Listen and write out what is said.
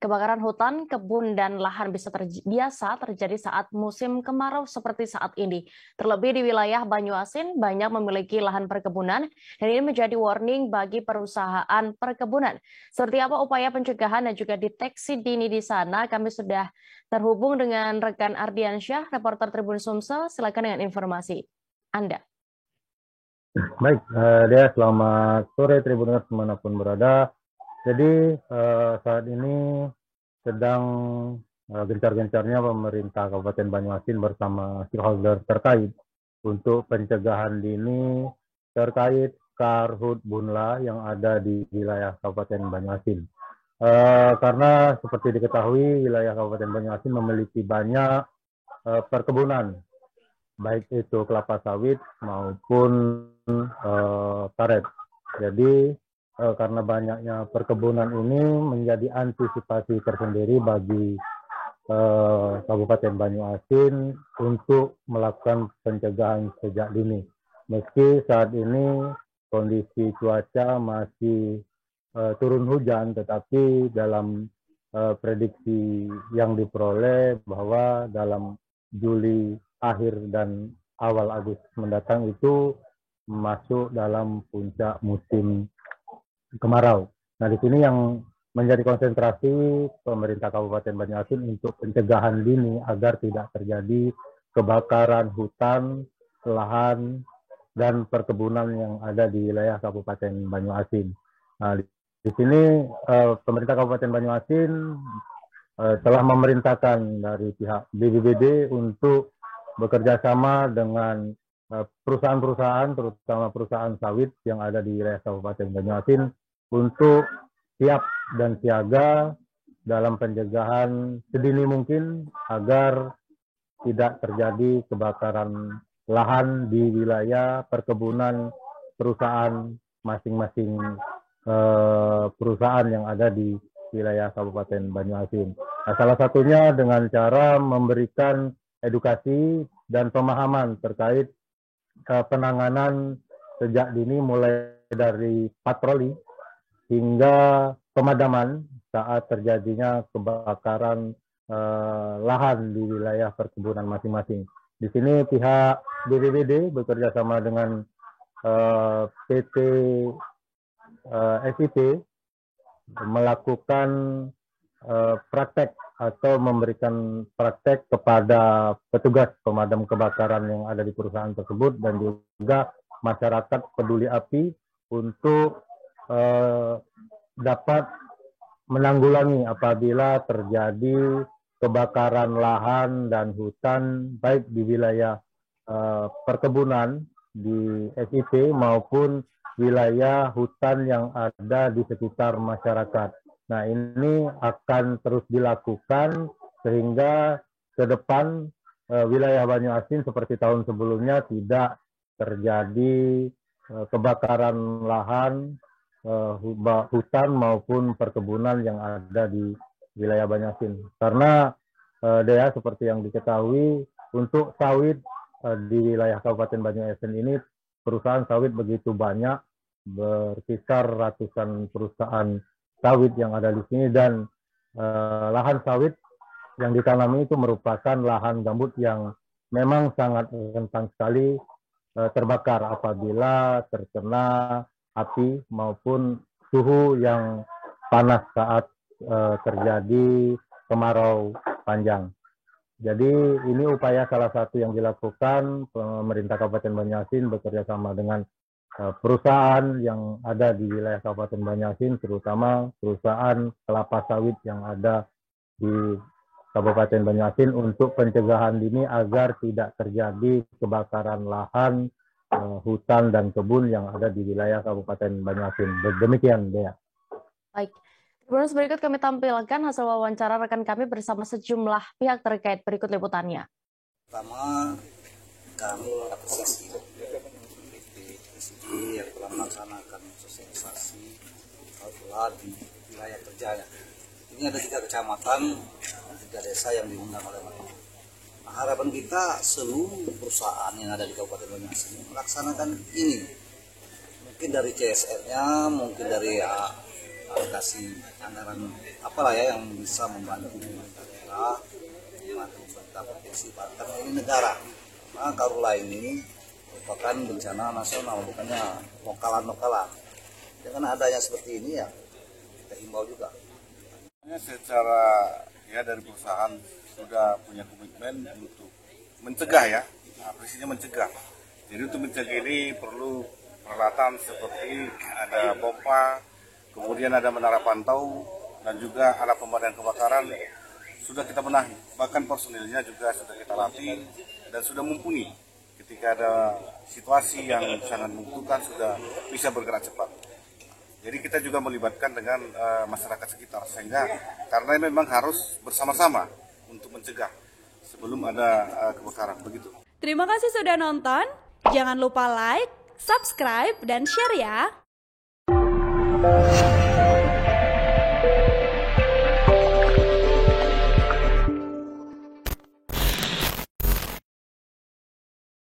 Kebakaran hutan, kebun, dan lahan biasa terjadi saat musim kemarau seperti saat ini. Terlebih di wilayah Banyuasin banyak memiliki lahan perkebunan dan ini menjadi warning bagi perusahaan perkebunan. Seperti apa upaya pencegahan dan juga deteksi dini di sana? Kami sudah terhubung dengan rekan Ardiansyah, reporter Tribun Sumsel. Silakan dengan informasi Anda. Baik, selamat sore Tribuners dimanapun berada. Jadi saat ini sedang gencar-gencarnya pemerintah Kabupaten Banyuasin bersama stakeholder terkait untuk pencegahan dini terkait karhutbunla yang ada di wilayah Kabupaten Banyuasin. Karena seperti diketahui wilayah Kabupaten Banyuasin memiliki banyak perkebunan, baik itu kelapa sawit maupun karet. Jadi karena banyaknya perkebunan ini menjadi antisipasi tersendiri bagi Kabupaten Banyuasin untuk melakukan pencegahan sejak dini. Meski saat ini kondisi cuaca masih turun hujan, tetapi dalam prediksi yang diperoleh bahwa dalam Juli akhir dan awal Agustus mendatang itu masuk dalam puncak musim kemarau. Nah, di sini yang menjadi konsentrasi pemerintah Kabupaten Banyuasin untuk pencegahan dini agar tidak terjadi kebakaran hutan, lahan, dan perkebunan yang ada di wilayah Kabupaten Banyuasin. Nah, di sini pemerintah Kabupaten Banyuasin telah memerintahkan dari pihak BPBD untuk bekerja sama dengan perusahaan-perusahaan, terutama perusahaan sawit yang ada di wilayah Kabupaten Banyuasin untuk siap dan siaga dalam pencegahan sedini mungkin agar tidak terjadi kebakaran lahan di wilayah perkebunan perusahaan masing-masing perusahaan yang ada di wilayah Kabupaten Banyuasin. Nah, salah satunya dengan cara memberikan edukasi dan pemahaman terkait penanganan sejak dini mulai dari patroli hingga pemadaman saat terjadinya kebakaran lahan di wilayah perkebunan masing-masing. Di sini pihak BPBD bekerja sama dengan PT SIP melakukan praktek atau memberikan praktek kepada petugas pemadam kebakaran yang ada di perusahaan tersebut dan juga masyarakat peduli api untuk dapat menanggulangi apabila terjadi kebakaran lahan dan hutan baik di wilayah perkebunan di SIP maupun wilayah hutan yang ada di sekitar masyarakat. Nah, ini akan terus dilakukan sehingga ke depan wilayah Banyuasin seperti tahun sebelumnya tidak terjadi kebakaran lahan, hutan maupun perkebunan yang ada di wilayah Banyuasin. Karena Dea seperti yang diketahui untuk sawit di wilayah Kabupaten Banyuasin ini perusahaan sawit begitu banyak, berkisar ratusan perusahaan sawit yang ada di sini dan lahan sawit yang ditanami itu merupakan lahan gambut yang memang sangat rentan sekali terbakar apabila terkena api maupun suhu yang panas saat terjadi kemarau panjang. Jadi ini upaya salah satu yang dilakukan pemerintah Kabupaten Banyuasin bekerja sama dengan perusahaan yang ada di wilayah Kabupaten Banyuasin, terutama perusahaan kelapa sawit yang ada di Kabupaten Banyuasin untuk pencegahan dini agar tidak terjadi kebakaran lahan, hutan dan kebun yang ada di wilayah Kabupaten Banyuasin. Demikian, Dea. Baik. Terus berikut kami tampilkan hasil wawancara rekan kami bersama sejumlah pihak terkait. Berikut liputannya. Pertama, kami apresiasi yang telah melaksanakan sosialisasi kalkula di wilayah kerjanya. Ini ada 3 kecamatan, 3 desa yang diundang oleh mereka. Nah, harapan kita seluruh perusahaan yang ada di Kabupaten Banyuasin melaksanakan ini. Mungkin dari CSR-nya, mungkin dari kasih anggaran apalah ya yang bisa membantu daerah, membantu pemerintah provinsi, bahkan ini negara. Nah, Karhutla ini merupakan bencana nasional, bukannya lokalan-lokalan. Dengan adanya seperti ini ya kita himbau juga. Secara ya dari perusahaan sudah punya komitmen untuk mencegah ya, prinsipnya mencegah. Jadi untuk mencegah ini perlu peralatan seperti ada pompa, kemudian ada menara pantau, dan juga alat pemadam kebakaran sudah kita benahi. Bahkan personilnya juga sudah kita latih dan sudah mumpuni. Ketika ada situasi yang sangat membutuhkan sudah bisa bergerak cepat. Jadi kita juga melibatkan dengan masyarakat sekitar, sehingga karena memang harus bersama-sama untuk mencegah sebelum ada kebakaran, begitu. Terima kasih sudah nonton, jangan lupa like, subscribe, dan share ya.